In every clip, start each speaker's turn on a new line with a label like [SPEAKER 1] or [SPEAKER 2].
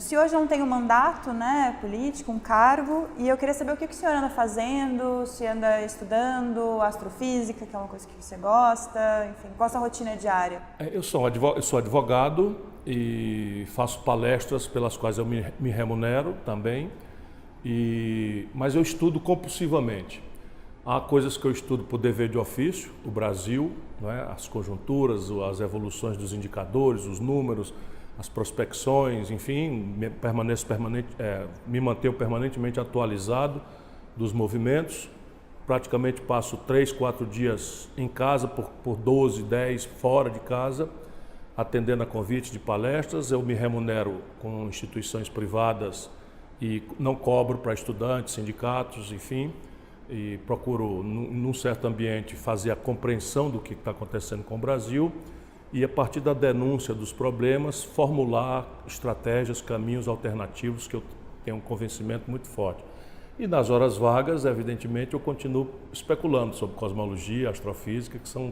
[SPEAKER 1] O senhor já não tem um mandato, né, político, um cargo, e eu queria saber o que o senhor anda fazendo, se anda estudando astrofísica, que é uma coisa que você gosta, enfim, qual a sua rotina diária?
[SPEAKER 2] Eu sou advogado e faço palestras pelas quais eu me remunero também, mas eu estudo compulsivamente. Há coisas que eu estudo por dever de ofício, o Brasil, né, as conjunturas, as evoluções dos indicadores, os números, as prospecções, enfim, me mantenho permanentemente atualizado dos movimentos. Praticamente passo 3, 4 dias em casa, por 12, 10 fora de casa, atendendo a convites de palestras. Eu me remunero com instituições privadas e não cobro para estudantes, sindicatos, enfim, e procuro, num certo ambiente, fazer a compreensão do que está acontecendo com o Brasil e, a partir da denúncia dos problemas, formular estratégias, caminhos alternativos, que eu tenho um convencimento muito forte. E nas horas vagas, evidentemente, eu continuo especulando sobre cosmologia, astrofísica, que são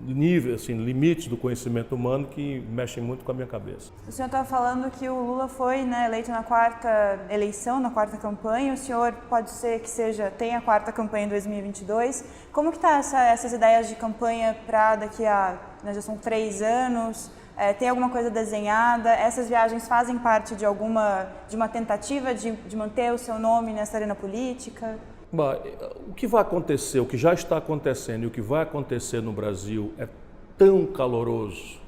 [SPEAKER 2] níveis, assim, limites do conhecimento humano que mexem muito com a minha cabeça.
[SPEAKER 1] O senhor estava falando que o Lula foi, né, eleito na quarta eleição, na quarta campanha. O senhor pode ser que tenha a quarta campanha em 2022. Como que está essas ideias de campanha para daqui a, né, já são 3 anos? Tem alguma coisa desenhada? Essas viagens fazem parte de uma tentativa de manter o seu nome nessa arena política?
[SPEAKER 2] Bom, o que vai acontecer, o que já está acontecendo e o que vai acontecer no Brasil é tão caloroso,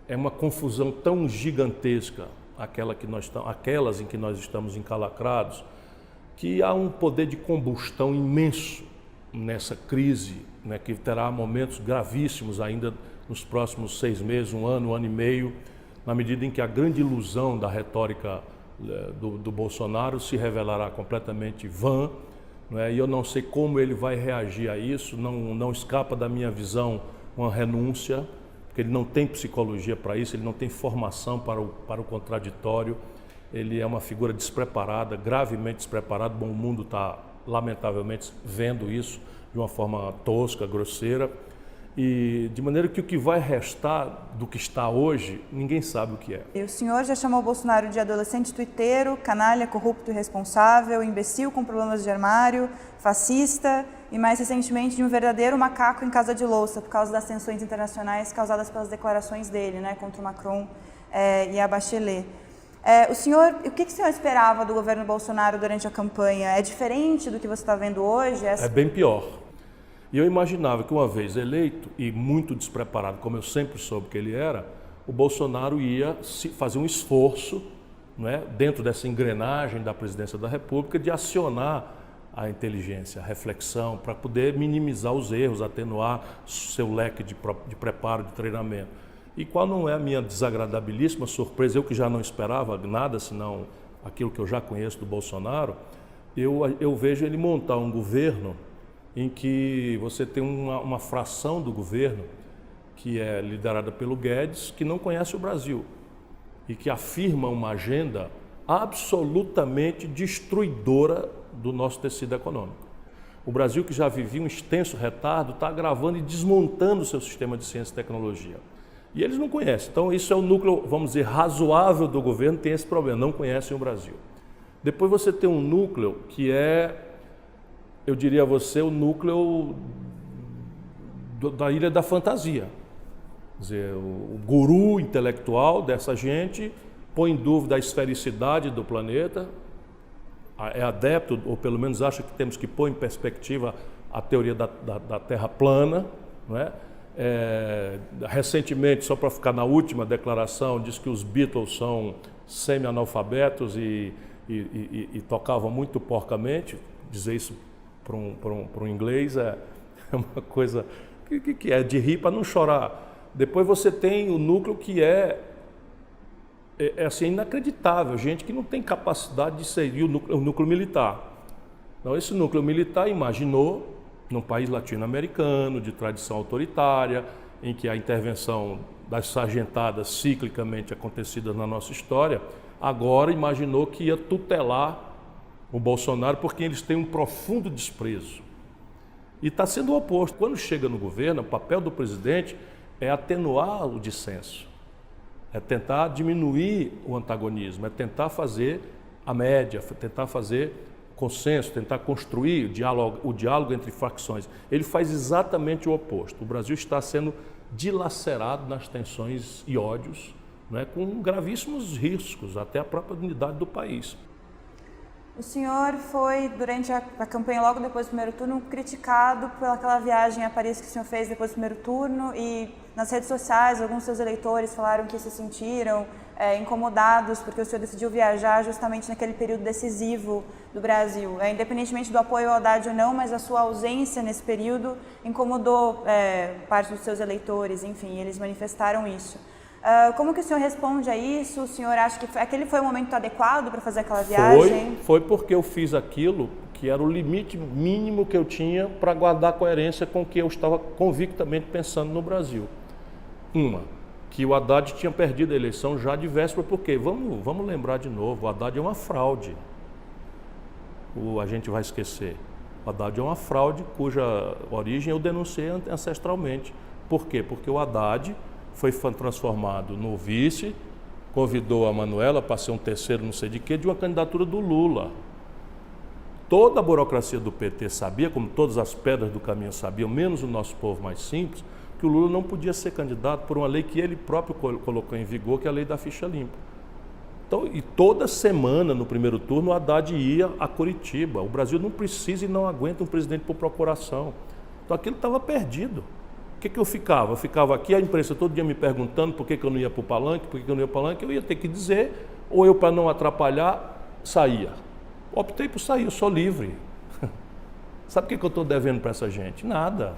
[SPEAKER 2] é uma confusão tão gigantesca, aquelas em que nós estamos encalacrados, que há um poder de combustão imenso nessa crise, né, que terá momentos gravíssimos ainda nos próximos 6 meses, 1 ano e meio, na medida em que a grande ilusão da retórica do Bolsonaro se revelará completamente vã, né, e eu não sei como ele vai reagir a isso. Não escapa da minha visão uma renúncia, porque ele não tem psicologia para isso, ele não tem formação para o contraditório, ele é uma figura despreparada, gravemente despreparada. Bom, o mundo está, lamentavelmente, vendo isso de uma forma tosca, grosseira, e de maneira que o que vai restar do que está hoje, ninguém sabe o que é.
[SPEAKER 1] E o senhor já chamou o Bolsonaro de adolescente tuiteiro, canalha, corrupto e irresponsável, imbecil com problemas de armário, fascista e, mais recentemente, de um verdadeiro macaco em casa de louça, por causa das tensões internacionais causadas pelas declarações dele, né, contra o Macron e a Bachelet. O que o senhor esperava do governo Bolsonaro durante a campanha? É diferente do que você está vendo hoje?
[SPEAKER 2] É bem pior. E eu imaginava que, uma vez eleito e muito despreparado, como eu sempre soube que ele era, o Bolsonaro ia fazer um esforço, né, dentro dessa engrenagem da presidência da República, de acionar a inteligência, a reflexão, para poder minimizar os erros, atenuar seu leque de preparo, de treinamento. E qual não é a minha desagradabilíssima surpresa, eu que já não esperava nada senão aquilo que eu já conheço do Bolsonaro, eu vejo ele montar um governo em que você tem uma fração do governo que é liderada pelo Guedes, que não conhece o Brasil e que afirma uma agenda absolutamente destruidora do nosso tecido econômico. O Brasil, que já vivia um extenso retardo, está agravando e desmontando o seu sistema de ciência e tecnologia. E eles não conhecem. Então, isso é o núcleo, vamos dizer, razoável do governo, tem esse problema, não conhecem o Brasil. Depois você tem um núcleo que é, eu diria a você, o núcleo da Ilha da Fantasia. Quer dizer, o guru intelectual dessa gente põe em dúvida a esfericidade do planeta, é adepto, ou pelo menos acha que temos que pôr em perspectiva a teoria da Terra plana, não é? Recentemente, só para ficar na última declaração, diz que os Beatles são semi-analfabetos e tocavam muito porcamente. Dizer isso para um inglês é uma coisa que é de rir para não chorar. Depois você tem o núcleo que é assim, inacreditável, gente que não tem capacidade de seguir o núcleo militar. Então, esse núcleo militar imaginou, num país latino-americano, de tradição autoritária, em que a intervenção das sargentadas ciclicamente acontecidas na nossa história, agora imaginou que ia tutelar o Bolsonaro porque eles têm um profundo desprezo. E está sendo o oposto. Quando chega no governo, o papel do presidente é atenuar o dissenso, é tentar diminuir o antagonismo, é tentar fazer a média, tentar fazer consenso, tentar construir o diálogo entre facções. Ele faz exatamente o oposto. O Brasil está sendo dilacerado nas tensões e ódios, né, com gravíssimos riscos, até a própria unidade do país.
[SPEAKER 1] O senhor foi, durante a campanha, logo depois do primeiro turno, criticado pelaquela viagem a Paris que o senhor fez depois do primeiro turno, e nas redes sociais alguns seus eleitores falaram que se sentiram incomodados porque o senhor decidiu viajar justamente naquele período decisivo do Brasil. Independentemente do apoio ao Haddad ou não, mas a sua ausência nesse período incomodou parte dos seus eleitores, enfim, eles manifestaram isso. Como que o senhor responde a isso? O senhor acha que aquele foi o momento adequado para fazer aquela viagem?
[SPEAKER 2] Foi porque eu fiz aquilo que era o limite mínimo que eu tinha para guardar coerência com o que eu estava convictamente pensando no Brasil. Que o Haddad tinha perdido a eleição já de véspera, porque, vamos lembrar de novo, o Haddad é uma fraude. A gente vai esquecer. O Haddad é uma fraude cuja origem eu denunciei ancestralmente. Por quê? Porque o Haddad foi transformado no vice, convidou a Manuela para ser um terceiro não sei de quê, de uma candidatura do Lula. Toda a burocracia do PT sabia, como todas as pedras do caminho sabiam, menos o nosso povo mais simples, que o Lula não podia ser candidato por uma lei que ele próprio colocou em vigor, que é a lei da ficha limpa. Então, e toda semana, no primeiro turno, o Haddad ia a Curitiba. O Brasil não precisa e não aguenta um presidente por procuração. Então aquilo estava perdido. O que eu ficava? Eu ficava aqui, a imprensa todo dia me perguntando por que eu não ia para o palanque, por que eu não ia para o palanque, eu ia ter que dizer, ou eu, para não atrapalhar, saía. Optei por sair, eu sou livre. Sabe o que eu estou devendo para essa gente? Nada.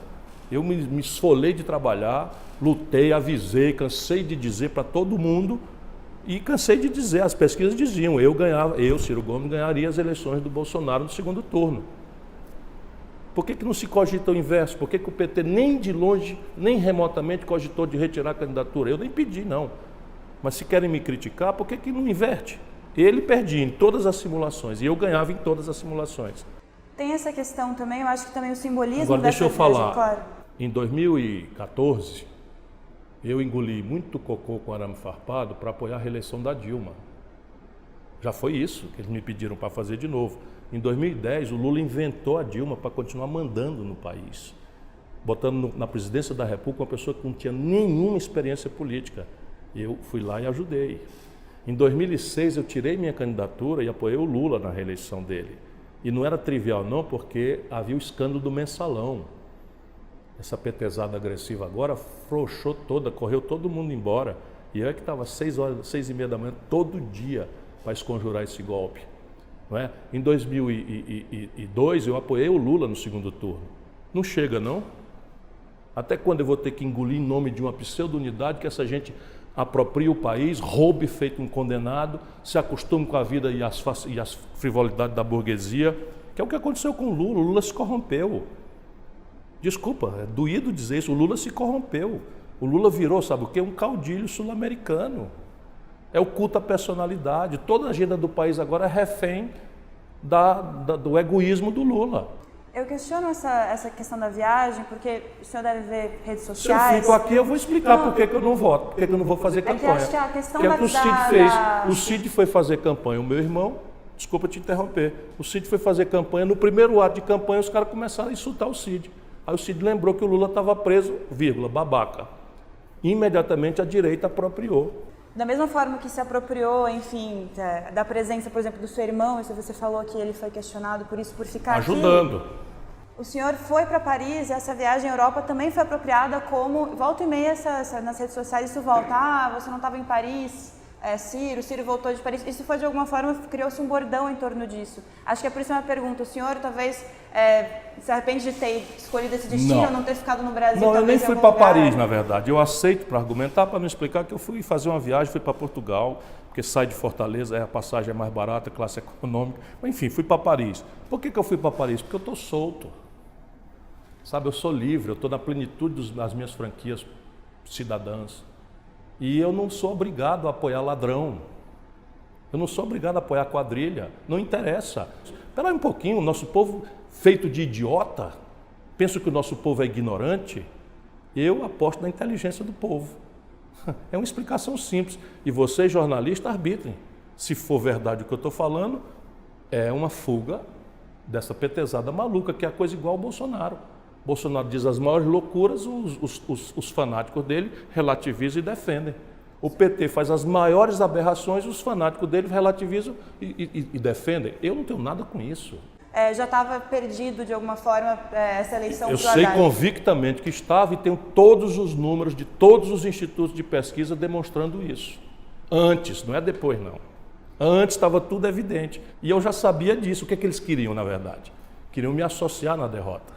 [SPEAKER 2] Eu me esfolei de trabalhar, lutei, avisei, cansei de dizer para todo mundo e cansei de dizer, as pesquisas diziam, eu, Ciro Gomes, ganharia as eleições do Bolsonaro no segundo turno. Por que não se cogita o inverso? Por que o PT nem de longe, nem remotamente cogitou de retirar a candidatura? Eu nem pedi, não. Mas se querem me criticar, por que não inverte? Ele perdia em todas as simulações e eu ganhava em todas as simulações.
[SPEAKER 1] Tem essa questão também, eu acho que também o simbolismo
[SPEAKER 2] Agora,
[SPEAKER 1] dessa
[SPEAKER 2] deixa eu falar.
[SPEAKER 1] Claro.
[SPEAKER 2] Em 2014, eu engoli muito cocô com arame farpado para apoiar a reeleição da Dilma. Já foi isso que eles me pediram para fazer de novo. Em 2010, o Lula inventou a Dilma para continuar mandando no país, botando na presidência da República uma pessoa que não tinha nenhuma experiência política. Eu fui lá e ajudei. Em 2006, eu tirei minha candidatura e apoiei o Lula na reeleição dele. E não era trivial não, porque havia o escândalo do mensalão. Essa petezada agressiva agora frouxou toda, correu todo mundo embora. E eu é que estava 6h30 da manhã, todo dia, para esconjurar esse golpe. Não é? Em 2002, eu apoiei o Lula no segundo turno. Não chega, não? Até quando eu vou ter que engolir em nome de uma pseudo-unidade que essa gente apropria o país, roube feito um condenado, se acostume com a vida e as frivolidades da burguesia, que é o que aconteceu com o Lula. O Lula se corrompeu. Desculpa, é doído dizer isso, o Lula se corrompeu. O Lula virou, sabe o quê? Um caudilho sul-americano. É o culto à personalidade. Toda a agenda do país agora é refém do egoísmo do Lula.
[SPEAKER 1] Eu questiono essa questão da viagem, porque o senhor deve ver redes
[SPEAKER 2] Se eu
[SPEAKER 1] sociais.
[SPEAKER 2] fico aqui, eu vou explicar por que eu não voto, por que eu não vou fazer campanha.
[SPEAKER 1] Acho que a questão
[SPEAKER 2] que é o que o Cid fez. O
[SPEAKER 1] Cid
[SPEAKER 2] Cid foi fazer campanha, o meu irmão, desculpa te interromper, o Cid foi fazer campanha, no primeiro ato de campanha os caras começaram a insultar o Cid. Aí o Cid lembrou que o Lula estava preso, babaca. Imediatamente a direita apropriou.
[SPEAKER 1] Da mesma forma que se apropriou, enfim, da presença, por exemplo, do seu irmão, isso você falou que ele foi questionado por isso, por ficar
[SPEAKER 2] ajudando.
[SPEAKER 1] Aqui. O senhor foi para Paris e essa viagem à Europa também foi apropriada como, volta e meia nas redes sociais, isso volta, você não estava em Paris, Ciro voltou de Paris. Isso foi, de alguma forma, criou-se um bordão em torno disso. Acho que é por isso uma pergunta. O senhor talvez se arrepende de ter escolhido esse destino ou não ter ficado no Brasil?
[SPEAKER 2] Não, eu nem fui para Paris, na verdade. Eu aceito para argumentar, para não explicar, que eu fui fazer uma viagem, fui para Portugal, porque sai de Fortaleza, a passagem é mais barata, classe econômica. Mas, enfim, fui para Paris. Por que eu fui para Paris? Porque eu estou solto. Sabe, eu sou livre, eu estou na plenitude das minhas franquias cidadãs. E eu não sou obrigado a apoiar ladrão. Eu não sou obrigado a apoiar quadrilha. Não interessa. Espera aí um pouquinho, o nosso povo feito de idiota, pensa que o nosso povo é ignorante. Eu aposto na inteligência do povo. É uma explicação simples. E vocês, jornalistas, arbitrem. Se for verdade o que eu estou falando, é uma fuga dessa petezada maluca, que é a coisa igual ao Bolsonaro. Bolsonaro diz as maiores loucuras, os fanáticos dele relativizam e defendem. O PT faz as maiores aberrações, os fanáticos dele relativizam e defendem. Eu não tenho nada com isso.
[SPEAKER 1] Já estava perdido, de alguma forma, essa eleição?
[SPEAKER 2] Eu sei convictamente que estava e tenho todos os números de todos os institutos de pesquisa demonstrando isso. Antes, não é depois não. Antes estava tudo evidente. E eu já sabia disso. O que é que eles queriam, na verdade? Queriam me associar na derrota.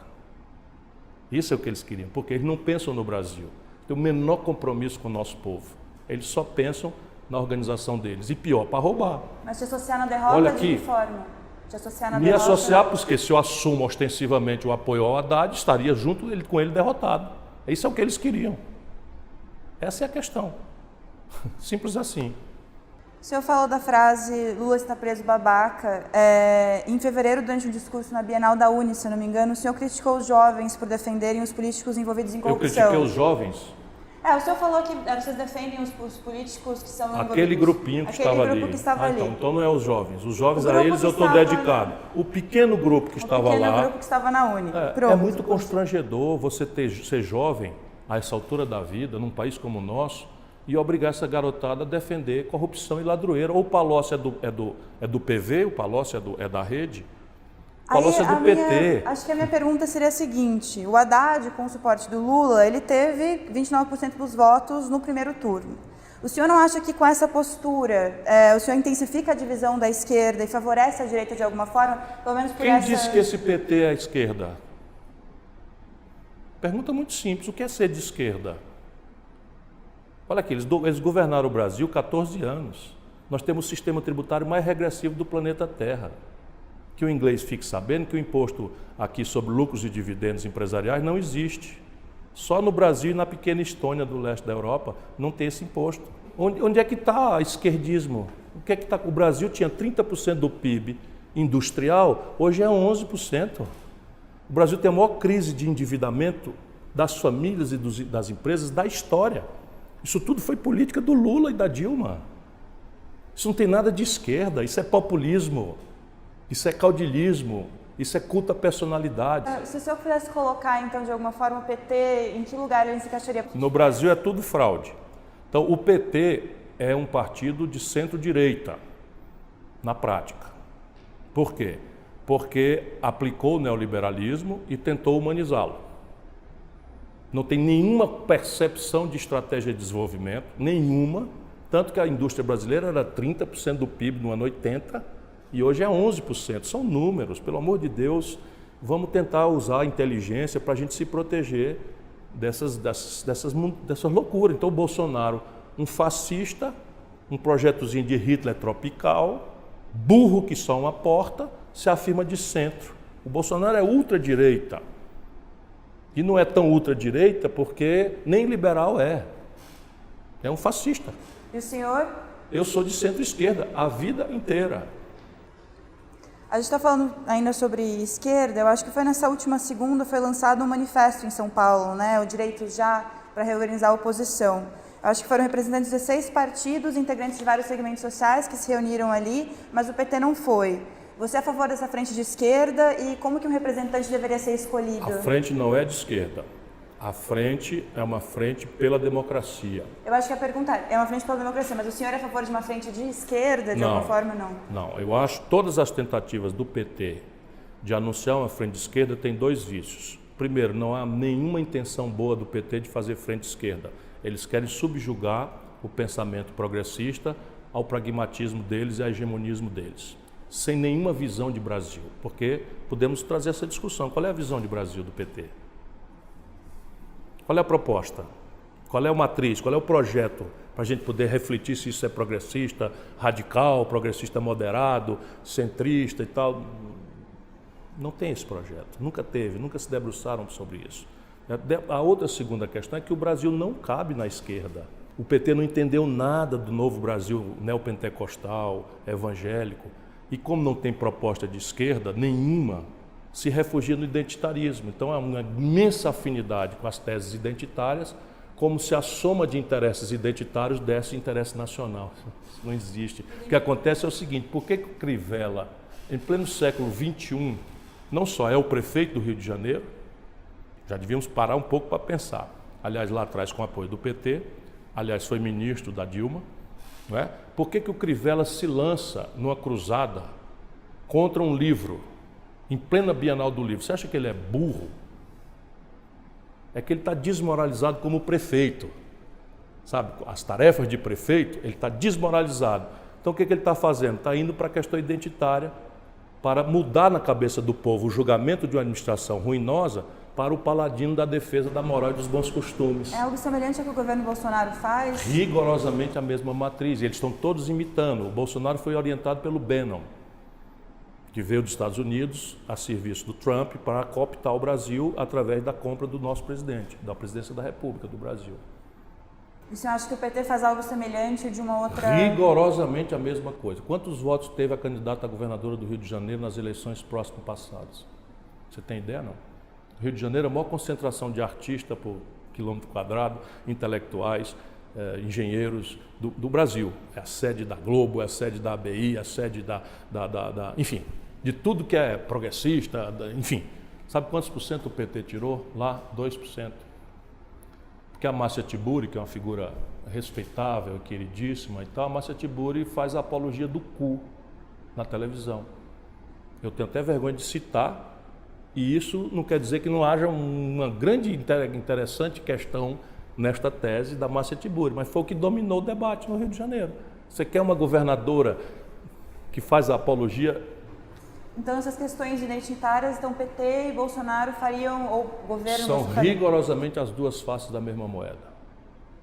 [SPEAKER 2] Isso é o que eles queriam, porque eles não pensam no Brasil. Tem o menor compromisso com o nosso povo. Eles só pensam na organização deles. E pior, para roubar.
[SPEAKER 1] Mas te associar na derrota, olha aqui, de que forma? Te associar na
[SPEAKER 2] me
[SPEAKER 1] derrota,
[SPEAKER 2] associar, porque se eu assumo ostensivamente o apoio ao Haddad, estaria junto com ele derrotado. Isso é o que eles queriam. Essa é a questão. Simples assim.
[SPEAKER 1] O senhor falou da frase Lula está preso babaca. Em fevereiro, durante um discurso na Bienal da Uni, se eu não me engano, o senhor criticou os jovens por defenderem os políticos envolvidos em corrupção.
[SPEAKER 2] Eu critiquei os jovens?
[SPEAKER 1] O senhor falou que vocês defendem os políticos que são envolvidos.
[SPEAKER 2] Aquele grupinho que estava ali. Então não é os jovens. Os jovens, a eles eu estou dedicado. O pequeno grupo que estava lá. O pequeno grupo
[SPEAKER 1] que estava na Uni.
[SPEAKER 2] É muito constrangedor você ser jovem, a essa altura da vida, num país como o nosso, e obrigar essa garotada a defender corrupção e ladroeira. Ou o Palocci é do PV, o Palocci é da Rede. O Palocci é do PT.
[SPEAKER 1] Acho que a minha pergunta seria a seguinte: o Haddad, com o suporte do Lula, ele teve 29% dos votos no primeiro turno. O senhor não acha que com essa postura, o senhor intensifica a divisão da esquerda e favorece a direita de alguma forma? Pelo menos por
[SPEAKER 2] Quem disse que esse PT é a esquerda? Pergunta muito simples: o que é ser de esquerda? Olha aqui, eles governaram o Brasil 14 anos. Nós temos o sistema tributário mais regressivo do planeta Terra. Que o inglês fique sabendo que o imposto aqui sobre lucros e dividendos empresariais não existe. Só no Brasil e na pequena Estônia do leste da Europa não tem esse imposto. Onde é que está o esquerdismo? O que é que está? O Brasil tinha 30% do PIB industrial, hoje é 11%. O Brasil tem a maior crise de endividamento das famílias e das empresas da história. Isso tudo foi política do Lula e da Dilma. Isso não tem nada de esquerda, isso é populismo, isso é caudilismo, isso é culto à personalidade.
[SPEAKER 1] Se o senhor pudesse colocar, então, de alguma forma, o PT, em que lugar ele se encaixaria?
[SPEAKER 2] No Brasil é tudo fraude. Então, o PT é um partido de centro-direita, na prática. Por quê? Porque aplicou o neoliberalismo e tentou humanizá-lo. Não tem nenhuma percepção de estratégia de desenvolvimento, nenhuma, tanto que a indústria brasileira era 30% do PIB no ano 80 e hoje é 11%. São números, pelo amor de Deus, vamos tentar usar a inteligência para a gente se proteger dessas loucuras. Então o Bolsonaro, um fascista, um projetozinho de Hitler tropical, burro que só uma porta, se afirma de centro. O Bolsonaro é ultradireita. E não é tão ultradireita porque nem liberal é. É um fascista.
[SPEAKER 1] E o senhor?
[SPEAKER 2] Eu sou de centro-esquerda a vida inteira.
[SPEAKER 1] A gente está falando ainda sobre esquerda. Eu acho que foi nessa última segunda foi lançado um manifesto em São Paulo, né? O Direito Já, para reorganizar a oposição. Eu acho que foram representantes de 16 partidos, integrantes de vários segmentos sociais que se reuniram ali, mas o PT não foi. Você é a favor dessa frente de esquerda e como que um representante deveria ser escolhido?
[SPEAKER 2] A frente não é de esquerda. A frente é uma frente pela democracia.
[SPEAKER 1] Eu acho que a pergunta é uma frente pela democracia, mas o senhor é a favor de uma frente de esquerda, de alguma forma, não?
[SPEAKER 2] Não, eu acho que todas as tentativas do PT de anunciar uma frente de esquerda têm dois vícios. Primeiro, não há nenhuma intenção boa do PT de fazer frente esquerda. Eles querem subjugar o pensamento progressista ao pragmatismo deles e ao hegemonismo deles. Sem nenhuma visão de Brasil, porque podemos trazer essa discussão. Qual é a visão de Brasil do PT? Qual é a proposta? Qual é a matriz? Qual é o projeto para a gente poder refletir se isso é progressista, radical, progressista moderado, centrista e tal? Não tem esse projeto, nunca teve, nunca se debruçaram sobre isso. A outra segunda questão é que o Brasil não cabe na esquerda. O PT não entendeu nada do novo Brasil neopentecostal, evangélico. E como não tem proposta de esquerda nenhuma, se refugia no identitarismo. Então há uma imensa afinidade com as teses identitárias, como se a soma de interesses identitários desse interesse nacional. Isso não existe. O que acontece é o seguinte, por que o Crivella, em pleno século XXI, não só é o prefeito do Rio de Janeiro, já devíamos parar um pouco para pensar. Aliás, lá atrás com o apoio do PT, aliás, foi ministro da Dilma, não é? Por que o Crivella se lança numa cruzada contra um livro, em plena Bienal do Livro? Você acha que ele é burro? É que ele está desmoralizado como prefeito, sabe? As tarefas de prefeito, ele está desmoralizado. Então o que ele está fazendo? Está indo para a questão identitária, para mudar na cabeça do povo o julgamento de uma administração ruinosa para o paladino da defesa da moral e dos bons costumes.
[SPEAKER 1] É algo semelhante ao que o governo Bolsonaro faz?
[SPEAKER 2] Rigorosamente a mesma matriz, eles estão todos imitando. O Bolsonaro foi orientado pelo Bannon, que veio dos Estados Unidos a serviço do Trump para cooptar o Brasil através da compra do nosso presidente, da presidência da República do Brasil.
[SPEAKER 1] E você acha que o PT faz algo semelhante de uma outra...
[SPEAKER 2] Rigorosamente a mesma coisa. Quantos votos teve a candidata a governadora do Rio de Janeiro nas eleições próximas passadas? Você tem ideia, não? O Rio de Janeiro é a maior concentração de artistas por quilômetro quadrado, intelectuais, engenheiros do Brasil. É a sede da Globo, é a sede da ABI, é a sede enfim, de tudo que é progressista, enfim. Sabe quantos por cento o PT tirou? Lá, 2%. Porque a Márcia Tiburi, que é uma figura respeitável, queridíssima e tal, a Márcia Tiburi faz a apologia do cu na televisão. Eu tenho até vergonha de citar, e isso não quer dizer que não haja uma grande interessante questão nesta tese da Márcia Tiburi, mas foi o que dominou o debate no Rio de Janeiro. Você quer uma governadora que faz a apologia?
[SPEAKER 1] Então essas questões identitárias, então PT e Bolsonaro fariam, ou o governo...
[SPEAKER 2] São rigorosamente as duas faces da mesma moeda.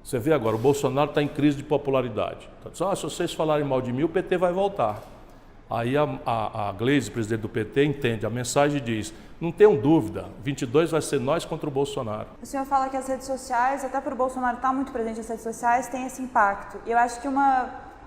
[SPEAKER 2] Você vê agora, o Bolsonaro está em crise de popularidade. Então, se vocês falarem mal de mim, o PT vai voltar. Aí a Gleisi, presidente do PT, entende a mensagem e diz, não tenham dúvida, 22 vai ser nós contra o Bolsonaro.
[SPEAKER 1] O senhor fala que as redes sociais, até por o Bolsonaro estar muito presente nas redes sociais, tem esse impacto. E eu acho que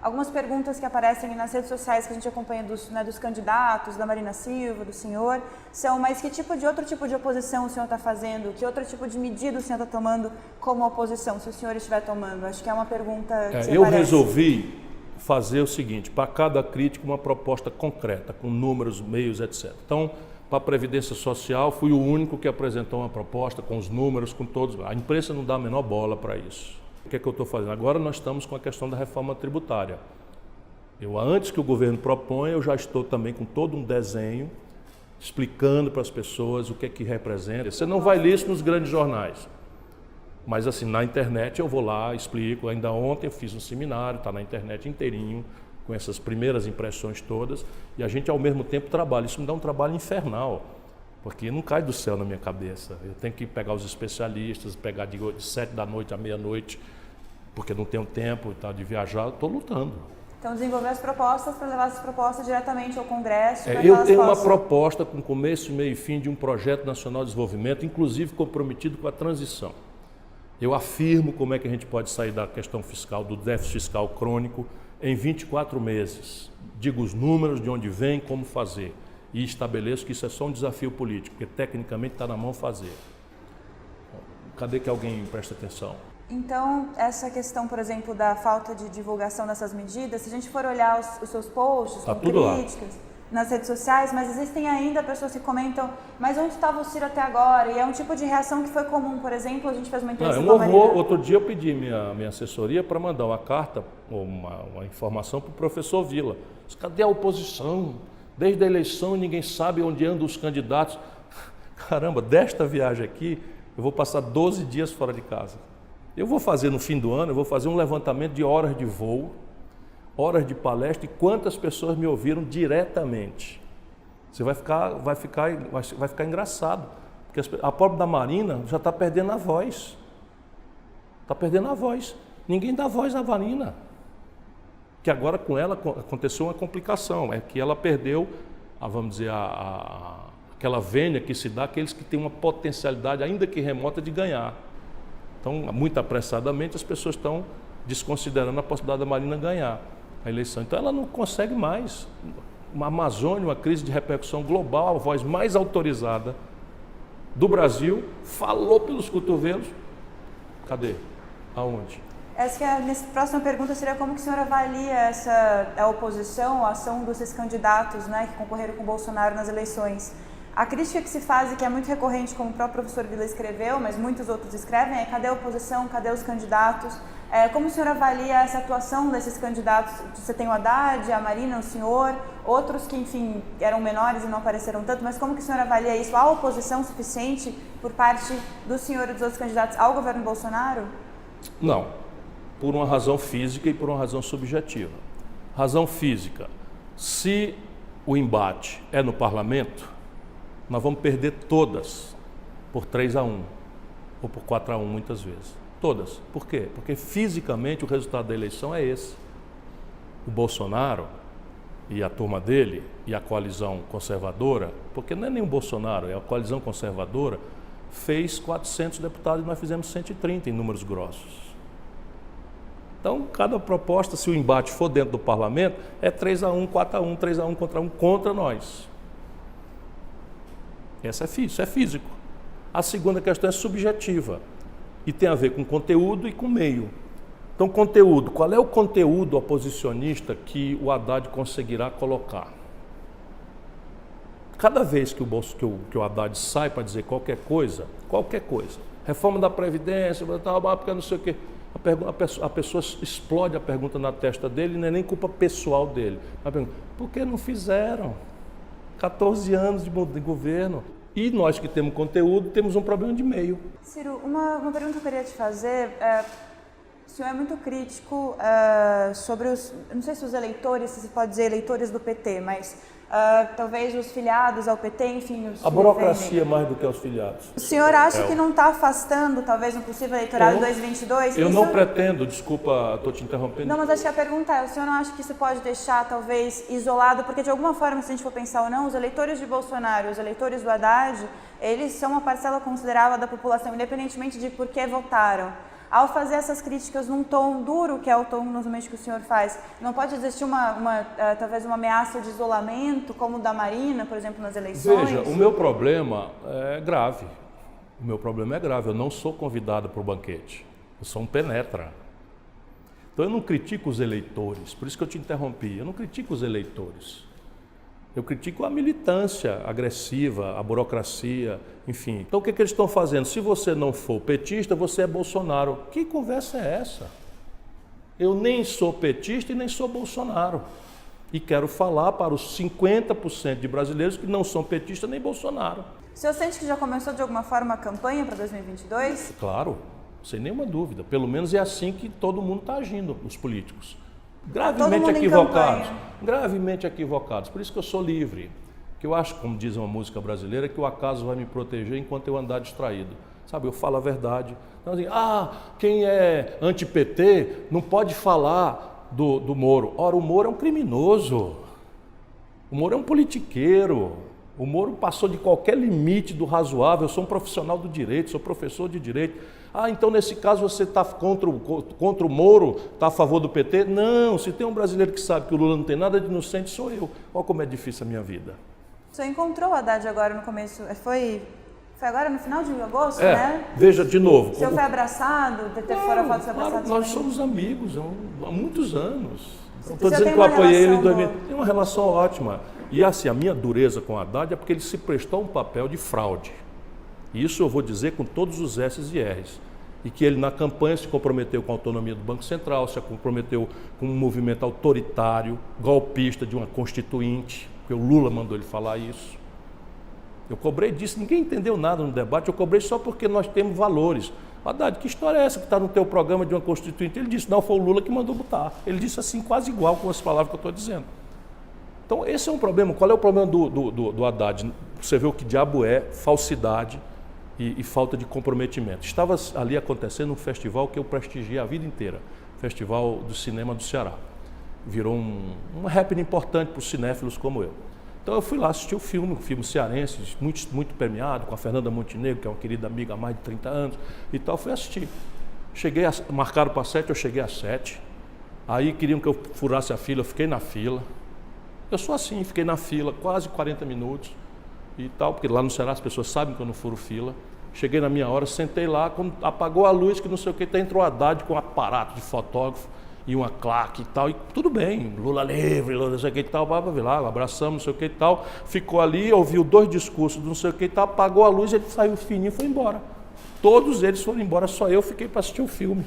[SPEAKER 1] algumas perguntas que aparecem nas redes sociais que a gente acompanha dos candidatos, da Marina Silva, do senhor, são, mas que outro tipo de oposição o senhor está fazendo? Que outro tipo de medida o senhor está tomando como oposição, se o senhor estiver tomando? Acho que é uma pergunta que
[SPEAKER 2] eu resolvi fazer o seguinte, para cada crítico uma proposta concreta, com números, meios, etc. Então, para a Previdência Social, fui o único que apresentou uma proposta com os números, com todos. A imprensa não dá a menor bola para isso. O que é que eu estou fazendo? Agora nós estamos com a questão da reforma tributária. Antes que o governo proponha, eu já estou também com todo um desenho, explicando para as pessoas o que é que representa. Você não vai ler isso nos grandes jornais. Mas assim, na internet eu vou lá, explico. Ainda ontem eu fiz um seminário, está na internet inteirinho, com essas primeiras impressões todas, e a gente ao mesmo tempo trabalha. Isso me dá um trabalho infernal, porque não cai do céu na minha cabeça. Eu tenho que pegar os especialistas, pegar de 7 da noite à meia-noite, porque não tenho tempo de viajar, estou lutando.
[SPEAKER 1] Então desenvolver as propostas para levar essas propostas diretamente ao Congresso.
[SPEAKER 2] Eu tenho uma proposta com começo, meio e fim de um projeto nacional de desenvolvimento, inclusive comprometido com a transição. Eu afirmo como é que a gente pode sair da questão fiscal, do déficit fiscal crônico, em 24 meses. Digo os números, de onde vem, como fazer. E estabeleço que isso é só um desafio político, porque tecnicamente está na mão fazer. Cadê que alguém presta atenção?
[SPEAKER 1] Então, essa questão, por exemplo, da falta de divulgação dessas medidas, se a gente for olhar os seus posts, com críticas nas redes sociais, mas existem ainda pessoas que comentam, mas onde estava o Ciro até agora? E é um tipo de reação que foi comum, por exemplo, a gente fez uma entrevista com a Marina.
[SPEAKER 2] Outro dia eu pedi minha assessoria para mandar uma carta, uma informação para o professor Vila. Cadê a oposição? Desde a eleição ninguém sabe onde andam os candidatos. Caramba, desta viagem aqui, eu vou passar 12 dias fora de casa. Eu vou fazer no fim do ano, eu vou fazer um levantamento de horas de voo, horas de palestra e quantas pessoas me ouviram diretamente. Você vai ficar engraçado, porque a pobre da Marina já está perdendo a voz. Está perdendo a voz. Ninguém dá voz à Marina. Que agora com ela aconteceu uma complicação, é que ela perdeu, vamos dizer, aquela vênia que se dá àqueles que têm uma potencialidade, ainda que remota, de ganhar. Então, muito apressadamente, as pessoas estão desconsiderando a possibilidade da Marina ganhar a eleição. Então, ela não consegue mais. Uma Amazônia, uma crise de repercussão global, a voz mais autorizada do Brasil, falou pelos cotovelos. Cadê? Aonde?
[SPEAKER 1] Essa que a minha próxima pergunta seria como que o senhor avalia a oposição, a ação desses candidatos, né, que concorreram com o Bolsonaro nas eleições. A crítica que se faz, e que é muito recorrente, como o próprio professor Vila escreveu, mas muitos outros escrevem, é cadê a oposição, cadê os candidatos? Como o senhor avalia essa atuação desses candidatos? Você tem o Haddad, a Marina, o senhor, outros que, enfim, eram menores e não apareceram tanto, mas como que o senhor avalia isso? Há oposição suficiente por parte do senhor e dos outros candidatos ao governo Bolsonaro?
[SPEAKER 2] Não, por uma razão física e por uma razão subjetiva. Razão física, se o embate é no parlamento, nós vamos perder todas por 3-1 ou por 4-1 muitas vezes. Todas. Por quê? Porque fisicamente o resultado da eleição é esse. O Bolsonaro e a turma dele e a coalizão conservadora, porque não é nem o Bolsonaro, é a coalizão conservadora, fez 400 deputados e nós fizemos 130 em números grossos. Então, cada proposta, se o embate for dentro do parlamento, é 3-1, 4-1, 3-1 contra 1 contra nós. Isso é físico. A segunda questão é subjetiva e tem a ver com conteúdo e com meio. Então, conteúdo. Qual é o conteúdo oposicionista que o Haddad conseguirá colocar? Cada vez que o Haddad sai para dizer qualquer coisa, reforma da Previdência, porque não sei o quê, a pessoa explode a pergunta na testa dele, não é nem culpa pessoal dele. Por que não fizeram? 14 anos de governo. E nós que temos conteúdo, temos um problema de meio.
[SPEAKER 1] Ciro, uma pergunta que eu queria te fazer, o senhor é muito crítico sobre não sei se os eleitores, se pode dizer eleitores do PT, mas talvez os filiados ao PT, enfim...
[SPEAKER 2] A burocracia mais do que os filiados.
[SPEAKER 1] O senhor acha que não está afastando talvez um possível eleitorado de 2022?
[SPEAKER 2] Eu não pretendo, desculpa, estou te interrompendo.
[SPEAKER 1] Não, mas acho que a pergunta é, o senhor não acha que isso pode deixar talvez isolado, porque de alguma forma, se a gente for pensar ou não, os eleitores de Bolsonaro, os eleitores do Haddad, eles são uma parcela considerável da população, independentemente de por que votaram. Ao fazer essas críticas num tom duro, que é o tom normalmente que o senhor faz, não pode existir talvez uma ameaça de isolamento, como o da Marina, por exemplo, nas eleições?
[SPEAKER 2] Veja, o meu problema é grave. Eu não sou convidado para o banquete. Eu sou um penetra. Então eu não critico os eleitores, por isso que eu te interrompi. Eu não critico os eleitores. Eu critico a militância agressiva, a burocracia, enfim. Então o que eles estão fazendo? Se você não for petista, você é Bolsonaro. Que conversa é essa? Eu nem sou petista e nem sou Bolsonaro. E quero falar para os 50% de brasileiros que não são petistas nem Bolsonaro.
[SPEAKER 1] O senhor sente que já começou de alguma forma a campanha para 2022?
[SPEAKER 2] Claro, sem nenhuma dúvida. Pelo menos é assim que todo mundo está agindo, os políticos. Gravemente equivocados. Por isso que eu sou livre. Que eu acho, como diz uma música brasileira, que o acaso vai me proteger enquanto eu andar distraído. Sabe, eu falo a verdade. Então, assim, quem é anti-PT não pode falar do Moro. Ora, o Moro é um criminoso. O Moro é um politiqueiro. O Moro passou de qualquer limite do razoável. Eu sou um profissional do direito, sou professor de direito. Então nesse caso você está contra o Moro, está a favor do PT? Não, se tem um brasileiro que sabe que o Lula não tem nada de inocente, sou eu. Olha como é difícil a minha vida.
[SPEAKER 1] O senhor encontrou o Haddad agora no começo, foi agora no final de agosto, né?
[SPEAKER 2] Veja, de novo.
[SPEAKER 1] O senhor foi abraçado, fora a foto de abraçado?
[SPEAKER 2] Nós somos amigos há muitos anos. Estou dizendo que eu apoiei ele em 2000. Tem uma relação ótima. E assim, a minha dureza com o Haddad é porque ele se prestou a um papel de fraude. Isso eu vou dizer com todos os S's e R's. E que ele na campanha se comprometeu com a autonomia do Banco Central, se comprometeu com um movimento autoritário, golpista de uma constituinte, porque o Lula mandou ele falar isso. Eu cobrei disso, ninguém entendeu nada no debate, eu cobrei só porque nós temos valores. Haddad, que história é essa que está no teu programa de uma constituinte? Ele disse, não, foi o Lula que mandou botar. Ele disse assim, quase igual com as palavras que eu estou dizendo. Então esse é um problema. Qual é o problema do Haddad? Você vê o que diabo é falsidade e falta de comprometimento. Estava ali acontecendo um festival que eu prestigiei a vida inteira, Festival do Cinema do Ceará. Virou um happening importante para os cinéfilos como eu. Então eu fui lá assistir o filme, um filme cearense, muito premiado, com a Fernanda Montenegro, que é uma querida amiga há mais de 30 anos, e tal, fui assistir. Marcaram para 7, eu cheguei às 7. Aí queriam que eu furasse a fila, eu fiquei na fila. Eu sou assim, fiquei na fila quase 40 minutos e tal, porque lá no Ceará as pessoas sabem que eu não furo fila. cheguei na minha hora, sentei lá, quando apagou a luz, que não sei o que, entrou o Haddad com um aparato de fotógrafo e uma claque e tal, e tudo bem, Lula livre, Lula não sei o que e tal, lá, abraçamos, não sei o que e tal, ficou ali, ouviu 2 discursos do não sei o que e tal, apagou a luz, ele saiu fininho e foi embora. Todos eles foram embora, só eu fiquei para assistir o filme.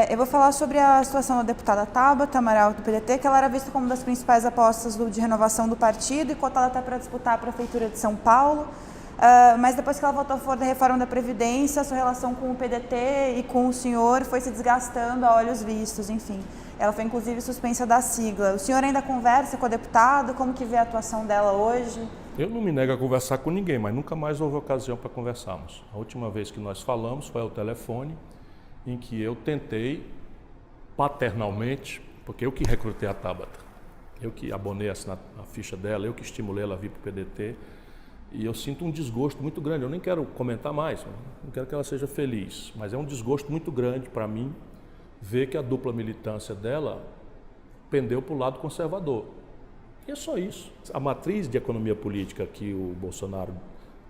[SPEAKER 1] Eu vou falar sobre a situação da deputada Tabata Amaral do PDT, que ela era vista como uma das principais apostas de renovação do partido e cotada até para disputar a Prefeitura de São Paulo. Mas depois que ela votou a favor da reforma da Previdência, sua relação com o PDT e com o senhor foi se desgastando a olhos vistos, enfim. Ela foi inclusive suspensa da sigla. O senhor ainda conversa com a deputada? Como que vê a atuação dela hoje?
[SPEAKER 2] Eu não me nego a conversar com ninguém, mas nunca mais houve ocasião para conversarmos. A última vez que nós falamos foi ao telefone, em que eu tentei paternalmente, porque eu que recrutei a Tabata, eu que abonei a ficha dela, eu que estimulei ela a vir para o PDT, e eu sinto um desgosto muito grande. Eu nem quero comentar mais, não quero que ela seja feliz, mas é um desgosto muito grande para mim ver que a dupla militância dela pendeu para o lado conservador. E é só isso. A matriz de economia política que o Bolsonaro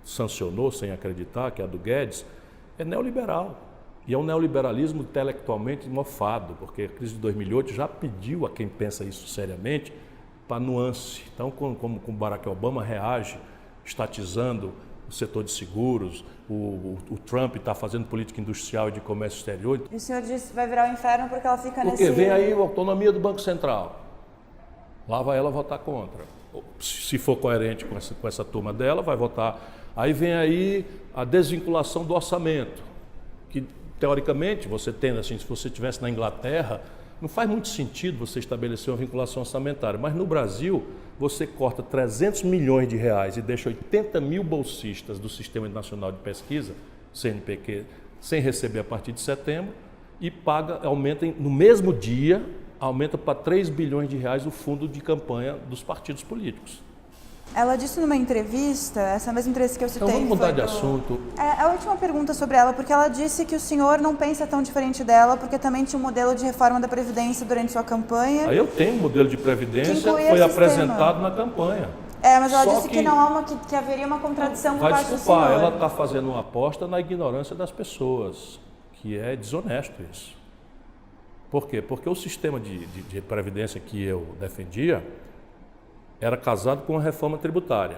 [SPEAKER 2] sancionou sem acreditar, que é a do Guedes, é neoliberal. E é um neoliberalismo intelectualmente mofado, porque a crise de 2008 já pediu a quem pensa isso seriamente para nuance. Então, como o Barack Obama reage estatizando o setor de seguros, o Trump está fazendo política industrial e de comércio exterior.
[SPEAKER 1] E o senhor disse que vai virar o inferno porque ela fica
[SPEAKER 2] porque vem aí a autonomia do Banco Central. Lá vai ela votar contra. Se for coerente com essa turma dela, vai votar. Aí vem aí a desvinculação do orçamento, que teoricamente você tendo assim, se você estivesse na Inglaterra, não faz muito sentido você estabelecer uma vinculação orçamentária, mas no Brasil você corta 300 milhões de reais e deixa 80 mil bolsistas do Sistema Nacional de Pesquisa, CNPq, sem receber a partir de setembro, e aumenta no mesmo dia, aumenta para 3 bilhões de reais o fundo de campanha dos partidos políticos.
[SPEAKER 1] Ela disse numa entrevista, essa mesma entrevista que eu citei...
[SPEAKER 2] Então vamos mudar de assunto.
[SPEAKER 1] A última pergunta sobre ela, porque ela disse que o senhor não pensa tão diferente dela, porque também tinha um modelo de reforma da Previdência durante sua campanha.
[SPEAKER 2] Aí eu tenho um modelo de Previdência que foi apresentado na campanha.
[SPEAKER 1] Mas ela disse que não há que haveria uma contradição com parte do senhor.
[SPEAKER 2] Vai desculpar, ela está fazendo uma aposta na ignorância das pessoas, que é desonesto isso. Por quê? Porque o sistema de Previdência que eu defendia era casado com a reforma tributária.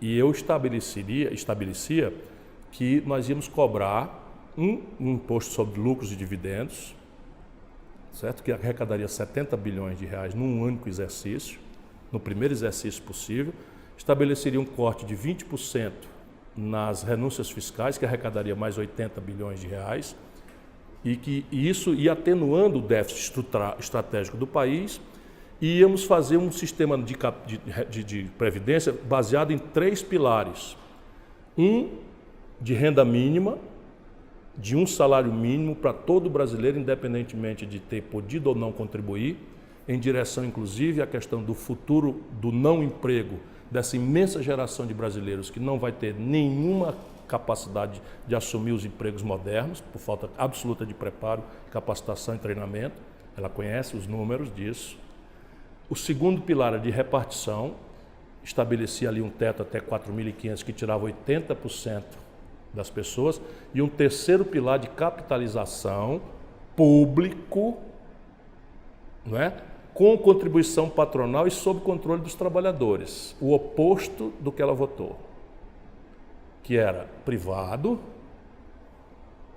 [SPEAKER 2] E eu estabelecia que nós íamos cobrar um imposto sobre lucros e dividendos, certo? Que arrecadaria 70 bilhões de reais num único exercício, no primeiro exercício possível, estabeleceria um corte de 20% nas renúncias fiscais, que arrecadaria mais 80 bilhões de reais, e que isso ia atenuando o déficit estratégico do país. E íamos fazer um sistema de previdência baseado em 3 pilares. De renda mínima, de um salário mínimo para todo brasileiro, independentemente de ter podido ou não contribuir, em direção, inclusive, à questão do futuro do não emprego, dessa imensa geração de brasileiros que não vai ter nenhuma capacidade de assumir os empregos modernos, por falta absoluta de preparo, capacitação e treinamento. Ela conhece os números disso. O segundo pilar de repartição, estabelecia ali um teto até 4.500 que tirava 80% das pessoas, e um terceiro pilar de capitalização público, não é? Com contribuição patronal e sob controle dos trabalhadores, o oposto do que ela votou, que era privado,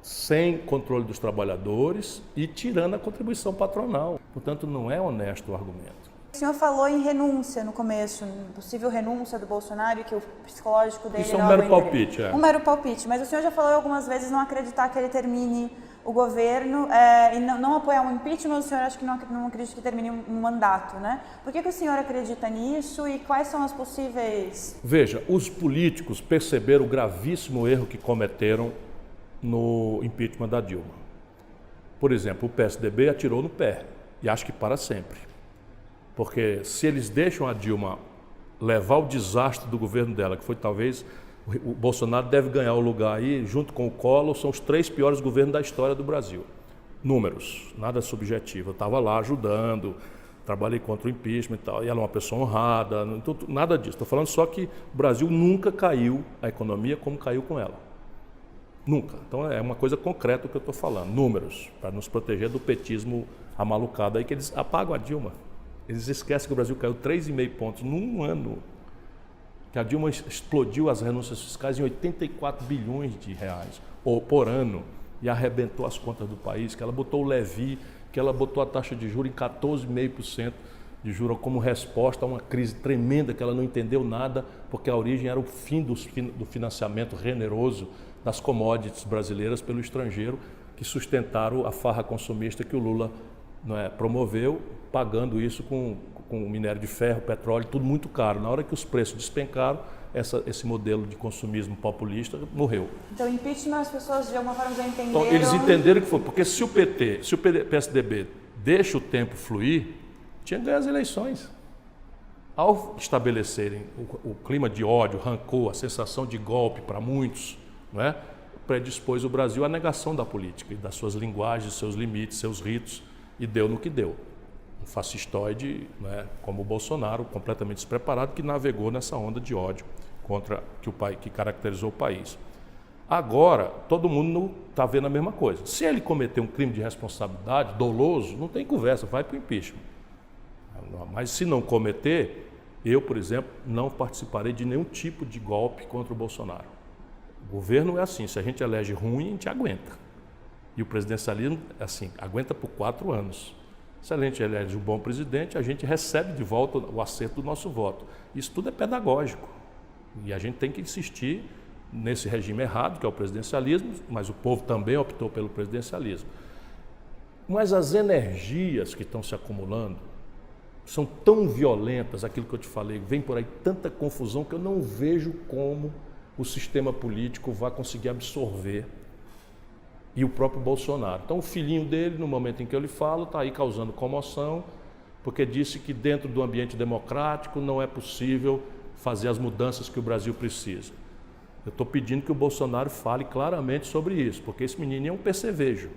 [SPEAKER 2] sem controle dos trabalhadores e tirando a contribuição patronal. Portanto, não é honesto o argumento.
[SPEAKER 1] O senhor falou em renúncia no começo, possível renúncia do Bolsonaro e que o psicológico dele
[SPEAKER 2] isso
[SPEAKER 1] não
[SPEAKER 2] é um mero palpite.
[SPEAKER 1] Um mero palpite, mas o senhor já falou algumas vezes não acreditar que ele termine o governo e não apoiar um impeachment. O senhor acha que não acredita que termine um mandato, né? Por que o senhor acredita nisso e quais são as possíveis...
[SPEAKER 2] Veja, os políticos perceberam o gravíssimo erro que cometeram no impeachment da Dilma. Por exemplo, o PSDB atirou no pé e acho que para sempre. Porque se eles deixam a Dilma levar o desastre do governo dela, que foi talvez, o Bolsonaro deve ganhar o lugar aí, junto com o Collor, são os 3 piores governos da história do Brasil. Números, nada subjetivo. Eu estava lá ajudando, trabalhei contra o impeachment e tal, e ela é uma pessoa honrada, nada disso. Estou falando só que o Brasil nunca caiu a economia como caiu com ela. Nunca. Então é uma coisa concreta o que eu estou falando, números, para nos proteger do petismo amalucado aí, que eles apagam a Dilma. Eles esquecem que o Brasil caiu 3,5 pontos num ano, que a Dilma explodiu as renúncias fiscais em 84 bilhões de reais ou por ano e arrebentou as contas do país, que ela botou o Levi, que ela botou a taxa de juros em 14,5% de juros como resposta a uma crise tremenda que ela não entendeu nada, porque a origem era o fim do financiamento generoso das commodities brasileiras pelo estrangeiro, que sustentaram a farra consumista que o Lula promoveu, pagando isso com minério de ferro, petróleo, tudo muito caro. Na hora que os preços despencaram, esse modelo de consumismo populista morreu.
[SPEAKER 1] Então, impeachment, as pessoas de alguma forma já entenderam...
[SPEAKER 2] Então, eles entenderam que foi, porque se o PSDB deixa o tempo fluir, tinha que ganhar as eleições. Ao estabelecerem o clima de ódio, rancor, a sensação de golpe para muitos, predispôs o Brasil à negação da política e das suas linguagens, seus limites, seus ritos, e deu no que deu. Um fascistoide, como o Bolsonaro, completamente despreparado, que navegou nessa onda de ódio contra que caracterizou o país. Agora, todo mundo está vendo a mesma coisa. Se ele cometer um crime de responsabilidade doloso, não tem conversa, vai para o impeachment. Mas se não cometer, eu, por exemplo, não participarei de nenhum tipo de golpe contra o Bolsonaro. O governo é assim, se a gente elege ruim, a gente aguenta. E o presidencialismo, assim, aguenta por 4 anos. Se a gente elege um bom presidente, a gente recebe de volta o acerto do nosso voto. Isso tudo é pedagógico. E a gente tem que insistir nesse regime errado, que é o presidencialismo, mas o povo também optou pelo presidencialismo. Mas as energias que estão se acumulando são tão violentas, aquilo que eu te falei, vem por aí tanta confusão que eu não vejo como o sistema político vai conseguir absorver, e o próprio Bolsonaro. Então o filhinho dele, no momento em que eu lhe falo, está aí causando comoção, porque disse que dentro do ambiente democrático não é possível fazer as mudanças que o Brasil precisa. Eu estou pedindo que o Bolsonaro fale claramente sobre isso, porque esse menino é um percevejo,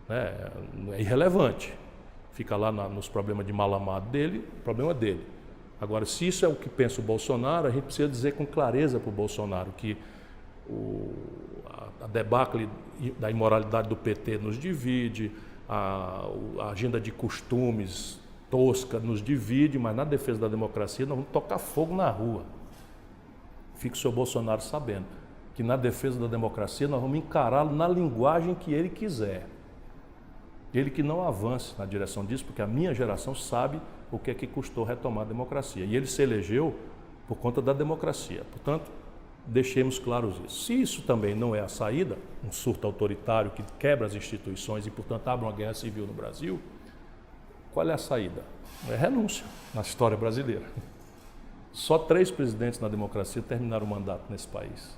[SPEAKER 2] é irrelevante. Fica lá nos problemas de mal amado dele, problema dele. Agora, se isso é o que pensa o Bolsonaro, a gente precisa dizer com clareza para o Bolsonaro que a debacle da imoralidade do PT nos divide, a agenda de costumes tosca nos divide, mas na defesa da democracia nós vamos tocar fogo na rua. Fique o senhor Bolsonaro sabendo que na defesa da democracia nós vamos encará-lo na linguagem que ele quiser. Ele que não avance na direção disso, porque a minha geração sabe o que é que custou retomar a democracia. E ele se elegeu por conta da democracia. Portanto, deixemos claros isso. Se isso também não é a saída, um surto autoritário que quebra as instituições e, portanto, abre uma guerra civil no Brasil, qual é a saída? É renúncia na história brasileira. Só 3 presidentes na democracia terminaram o mandato nesse país.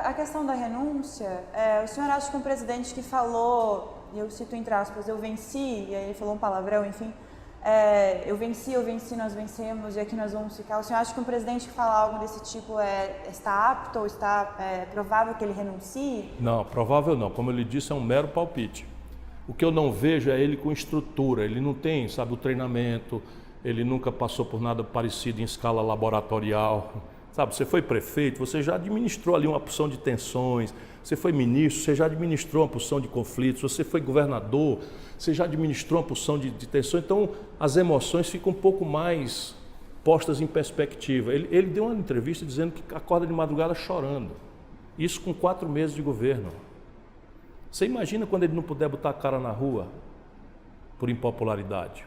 [SPEAKER 1] A questão da renúncia, o senhor acha que um presidente que falou, e eu cito entre aspas, eu venci, e aí ele falou um palavrão, enfim, eu venci, nós vencemos e aqui nós vamos ficar. O senhor acha que um presidente que fala algo desse tipo está apto ou está provável que ele renuncie?
[SPEAKER 2] Não, provável não. Como eu lhe disse, é um mero palpite. O que eu não vejo é ele com estrutura, ele não tem, sabe, o treinamento, ele nunca passou por nada parecido em escala laboratorial. Sabe, você foi prefeito, você já administrou ali uma porção de tensões, você foi ministro, você já administrou uma porção de conflitos, você foi governador, você já administrou uma porção de tensões, então as emoções ficam um pouco mais postas em perspectiva. Ele deu uma entrevista dizendo que acorda de madrugada chorando, isso com 4 meses de governo. Você imagina quando ele não puder botar a cara na rua por impopularidade?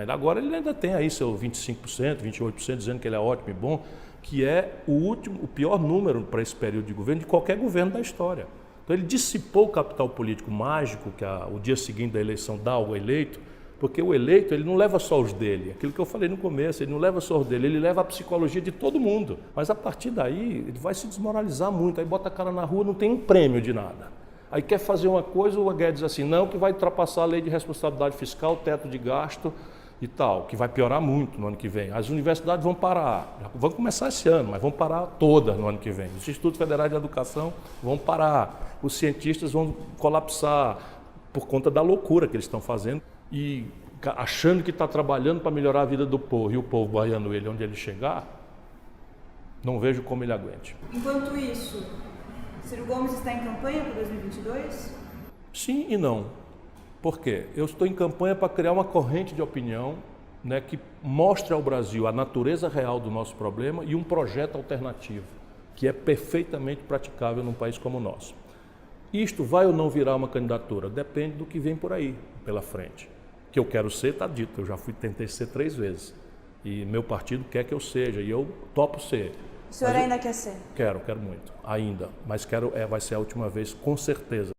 [SPEAKER 2] Agora ele ainda tem aí seu 25%, 28% dizendo que ele é ótimo e bom, que é o pior número para esse período de governo de qualquer governo da história. Então ele dissipou o capital político mágico que o dia seguinte da eleição dá ao eleito, porque o eleito ele não leva só os dele, aquilo que eu falei no começo, ele não leva só os dele, ele leva a psicologia de todo mundo. Mas a partir daí ele vai se desmoralizar muito, aí bota a cara na rua, não tem um prêmio de nada. Aí quer fazer uma coisa, o Guedes diz assim, não, que vai ultrapassar a lei de responsabilidade fiscal, teto de gasto, e tal, que vai piorar muito no ano que vem. As universidades vão parar, vão começar esse ano, mas vão parar todas no ano que vem. Os institutos federais de educação vão parar, os cientistas vão colapsar por conta da loucura que eles estão fazendo e achando que está trabalhando para melhorar a vida do povo, e o povo baiano ele onde ele chegar, não vejo como ele aguente.
[SPEAKER 1] Enquanto isso, Ciro Gomes está em campanha para 2022?
[SPEAKER 2] Sim e não. Por quê? Eu estou em campanha para criar uma corrente de opinião, né, que mostre ao Brasil a natureza real do nosso problema e um projeto alternativo, que é perfeitamente praticável num país como o nosso. Isto vai ou não virar uma candidatura? Depende do que vem por aí, pela frente. Que eu quero ser, está dito, eu já tentei ser 3 vezes. E meu partido quer que eu seja, e eu topo ser.
[SPEAKER 1] O senhor ainda quer ser?
[SPEAKER 2] Quero muito, ainda. Mas vai ser a última vez, com certeza.